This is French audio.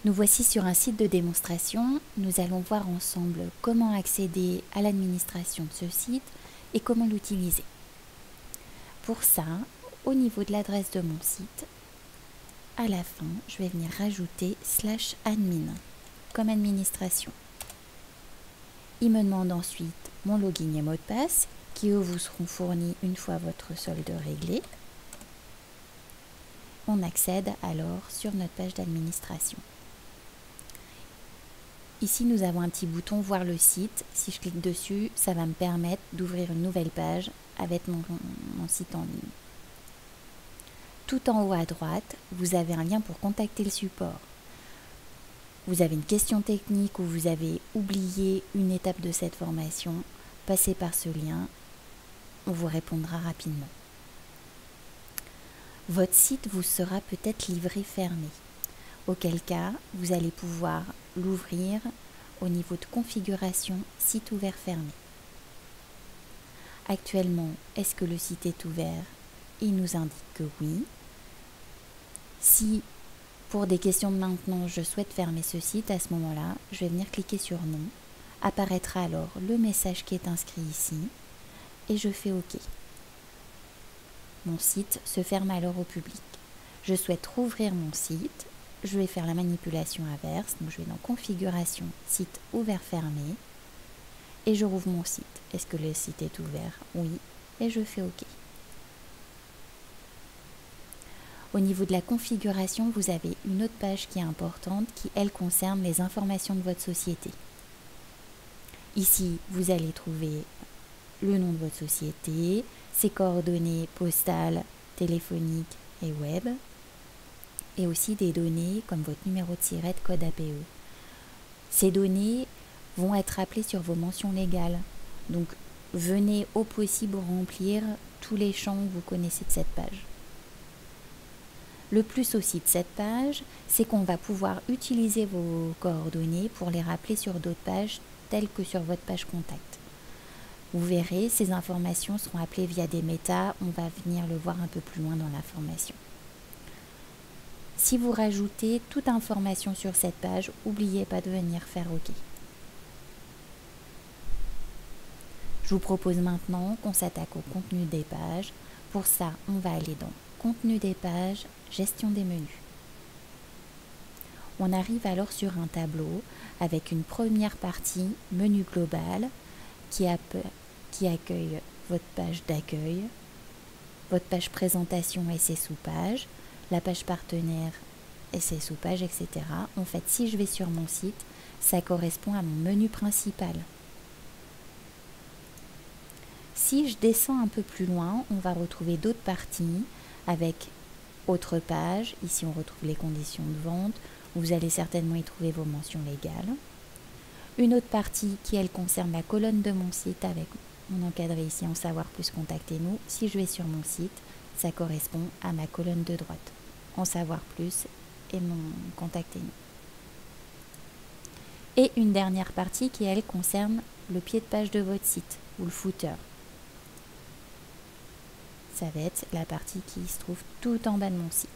Nous voici sur un site de démonstration. Nous allons voir ensemble comment accéder à l'administration de ce site et comment l'utiliser. Pour ça, au niveau de l'adresse de mon site, à la fin, je vais venir rajouter /admin comme administration. Il me demande ensuite mon login et mot de passe qui eux vous seront fournis une fois votre solde réglé. On accède alors sur notre page d'administration. Ici, nous avons un petit bouton voir le site. Si je clique dessus, ça va me permettre d'ouvrir une nouvelle page avec mon site en ligne. Tout en haut à droite, vous avez un lien pour contacter le support. Vous avez une question technique ou vous avez oublié une étape de cette formation, passez par ce lien, on vous répondra rapidement. Votre site vous sera peut-être livré fermé, auquel cas vous allez pouvoir l'ouvrir au niveau de configuration site ouvert fermé. Actuellement, est-ce que le site est ouvert? Il nous indique que oui. Si pour des questions de maintenance, je souhaite fermer ce site, à ce moment-là, je vais venir cliquer sur non. Apparaîtra alors le message qui est inscrit ici et je fais OK. Mon site se ferme alors au public. Je souhaite rouvrir mon site. Je vais faire la manipulation inverse. Donc je vais dans configuration, site ouvert fermé et je rouvre mon site. Est-ce que le site est ouvert? Oui. Et je fais OK. Au niveau de la configuration, vous avez une autre page qui est importante qui, elle, concerne les informations de votre société. Ici, vous allez trouver le nom de votre société, ses coordonnées postales, téléphoniques et web, et aussi des données comme votre numéro de SIRET, code APE. Ces données vont être appelées sur vos mentions légales. Donc, venez au possible remplir tous les champs que vous connaissez de cette page. Le plus aussi de cette page, c'est qu'on va pouvoir utiliser vos coordonnées pour les rappeler sur d'autres pages, telles que sur votre page contact. Vous verrez, ces informations seront appelées via des métas, on va venir le voir un peu plus loin dans la formation. Si vous rajoutez toute information sur cette page, n'oubliez pas de venir faire OK. Je vous propose maintenant qu'on s'attaque au contenu des pages. Pour ça, on va aller dans Contenu des pages, gestion des menus. On arrive alors sur un tableau avec une première partie, menu global, qui accueille votre page d'accueil, votre page présentation et ses sous-pages, la page partenaire et ses sous-pages, etc. En fait, si je vais sur mon site, ça correspond à mon menu principal. Si je descends un peu plus loin, on va retrouver d'autres parties avec autres pages. Ici, on retrouve les conditions de vente. Vous allez certainement y trouver vos mentions légales. Une autre partie qui, elle, concerne la colonne de mon site avec mon encadré ici en savoir plus, contactez-nous. Si je vais sur mon site, ça correspond à ma colonne de droite. En savoir plus et mon contactez-nous. Et une dernière partie qui, elle, concerne le pied de page de votre site ou le footer. Ça va être la partie qui se trouve tout en bas de mon site.